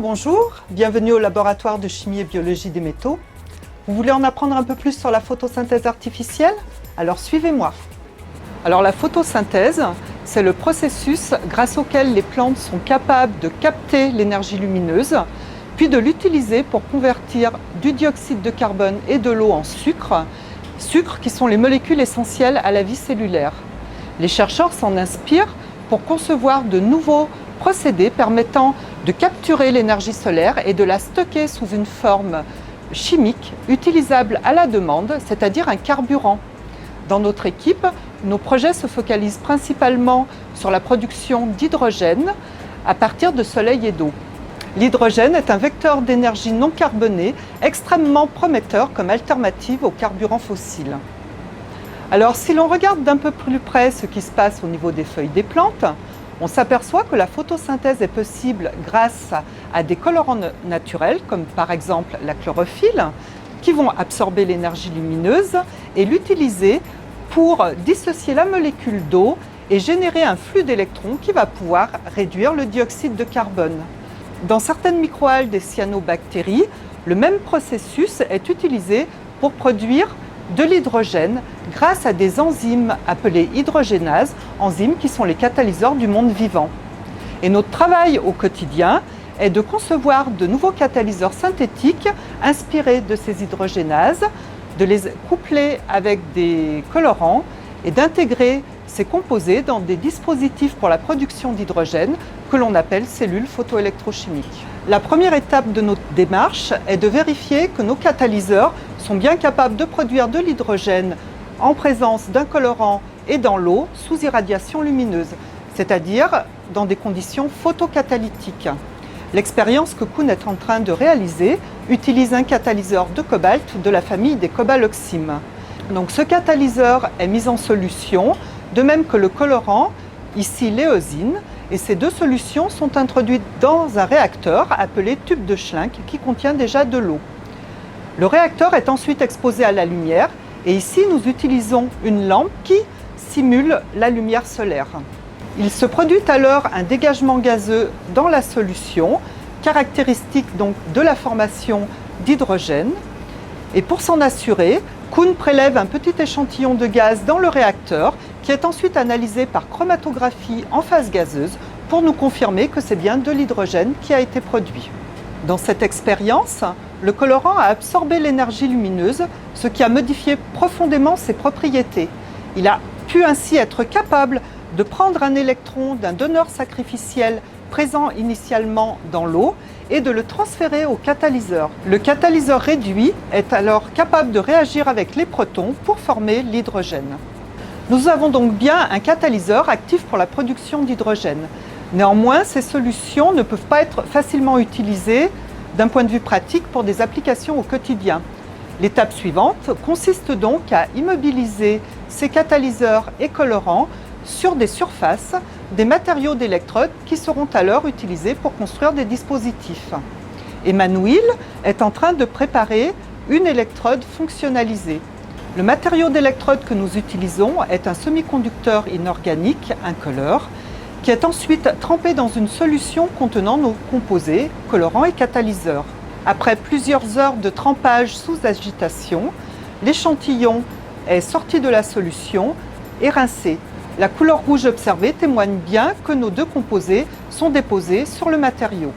bonjour, bienvenue au laboratoire de chimie et biologie des métaux. Vous voulez en apprendre un peu plus sur la photosynthèse artificielle? Alors suivez-moi. Alors la photosynthèse, c'est le processus grâce auquel les plantes sont capables de capter l'énergie lumineuse, puis de l'utiliser pour convertir du dioxyde de carbone et de l'eau en sucre, sucres qui sont les molécules essentielles à la vie cellulaire. Les chercheurs s'en inspirent pour concevoir de nouveaux procédés permettant de capturer l'énergie solaire et de la stocker sous une forme chimique utilisable à la demande, c'est-à-dire un carburant. Dans notre équipe, nos projets se focalisent principalement sur la production d'hydrogène à partir de soleil et d'eau. L'hydrogène est un vecteur d'énergie non carbonée extrêmement prometteur comme alternative aux carburants fossiles. Alors, si l'on regarde d'un peu plus près ce qui se passe au niveau des feuilles des plantes, on s'aperçoit que la photosynthèse est possible grâce à des colorants naturels, comme par exemple la chlorophylle, qui vont absorber l'énergie lumineuse et l'utiliser pour dissocier la molécule d'eau et générer un flux d'électrons qui va pouvoir réduire le dioxyde de carbone. Dans certaines microalgues des cyanobactéries, le même processus est utilisé pour produire de l'hydrogène grâce à des enzymes appelées hydrogénases, enzymes qui sont les catalyseurs du monde vivant. Et notre travail au quotidien est de concevoir de nouveaux catalyseurs synthétiques inspirés de ces hydrogénases, de les coupler avec des colorants et d'intégrer ces composés dans des dispositifs pour la production d'hydrogène que l'on appelle cellules photoélectrochimiques. La première étape de notre démarche est de vérifier que nos catalyseurs sont bien capables de produire de l'hydrogène en présence d'un colorant et dans l'eau sous irradiation lumineuse, c'est-à-dire dans des conditions photocatalytiques. L'expérience que Kuhn est en train de réaliser utilise un catalyseur de cobalt de la famille des cobaloxymes. Donc ce catalyseur est mis en solution, de même que le colorant, ici l'éosine, et ces deux solutions sont introduites dans un réacteur appelé tube de Schlenk qui contient déjà de l'eau. Le réacteur est ensuite exposé à la lumière et ici nous utilisons une lampe qui simule la lumière solaire. Il se produit alors un dégagement gazeux dans la solution, caractéristique donc de la formation d'hydrogène. Et pour s'en assurer, Kuhn prélève un petit échantillon de gaz dans le réacteur qui est ensuite analysé par chromatographie en phase gazeuse pour nous confirmer que c'est bien de l'hydrogène qui a été produit. Dans cette expérience, le colorant a absorbé l'énergie lumineuse, ce qui a modifié profondément ses propriétés. Il a pu ainsi être capable de prendre un électron d'un donneur sacrificiel présent initialement dans l'eau et de le transférer au catalyseur. Le catalyseur réduit est alors capable de réagir avec les protons pour former l'hydrogène. Nous avons donc bien un catalyseur actif pour la production d'hydrogène. Néanmoins, ces solutions ne peuvent pas être facilement utilisées d'un point de vue pratique pour des applications au quotidien. L'étape suivante consiste donc à immobiliser ces catalyseurs et colorants sur des surfaces, des matériaux d'électrodes qui seront alors utilisés pour construire des dispositifs. Emmanuel est en train de préparer une électrode fonctionnalisée. Le matériau d'électrode que nous utilisons est un semi-conducteur inorganique incolore qui est ensuite trempé dans une solution contenant nos composés, colorants et catalyseurs. Après plusieurs heures de trempage sous agitation, l'échantillon est sorti de la solution et rincé. La couleur rouge observée témoigne bien que nos deux composés sont déposés sur le matériau.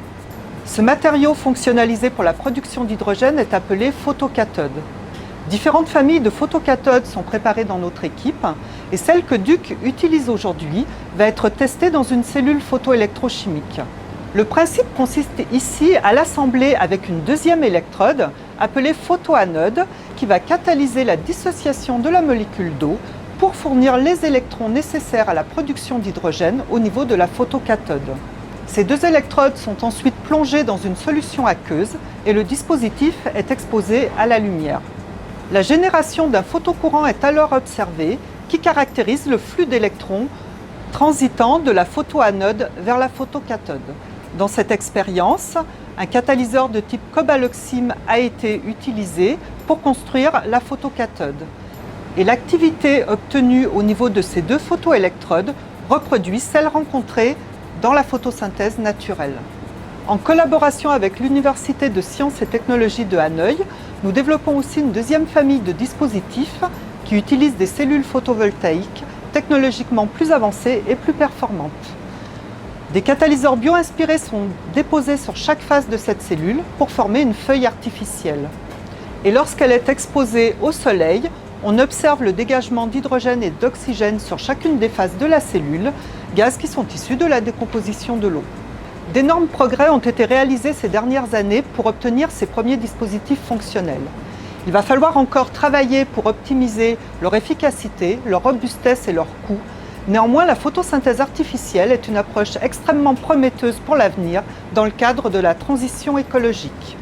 Ce matériau fonctionnalisé pour la production d'hydrogène est appelé photocathode. Différentes familles de photocathodes sont préparées dans notre équipe et celle que Duc utilise aujourd'hui va être testée dans une cellule photoélectrochimique. Le principe consiste ici à l'assembler avec une deuxième électrode appelée photoanode qui va catalyser la dissociation de la molécule d'eau pour fournir les électrons nécessaires à la production d'hydrogène au niveau de la photocathode. Ces deux électrodes sont ensuite plongées dans une solution aqueuse et le dispositif est exposé à la lumière. La génération d'un photocourant est alors observée qui caractérise le flux d'électrons transitant de la photoanode vers la photocathode. Dans cette expérience, un catalyseur de type cobaloxyme a été utilisé pour construire la photocathode. Et l'activité obtenue au niveau de ces deux photoélectrodes reproduit celle rencontrée dans la photosynthèse naturelle. En collaboration avec l'Université de sciences et technologies de Hanoï, nous développons aussi une deuxième famille de dispositifs qui utilisent des cellules photovoltaïques technologiquement plus avancées et plus performantes. Des catalyseurs bio-inspirés sont déposés sur chaque face de cette cellule pour former une feuille artificielle. Et lorsqu'elle est exposée au soleil, on observe le dégagement d'hydrogène et d'oxygène sur chacune des faces de la cellule, gaz qui sont issus de la décomposition de l'eau. D'énormes progrès ont été réalisés ces dernières années pour obtenir ces premiers dispositifs fonctionnels. Il va falloir encore travailler pour optimiser leur efficacité, leur robustesse et leur coût. Néanmoins, la photosynthèse artificielle est une approche extrêmement prometteuse pour l'avenir dans le cadre de la transition écologique.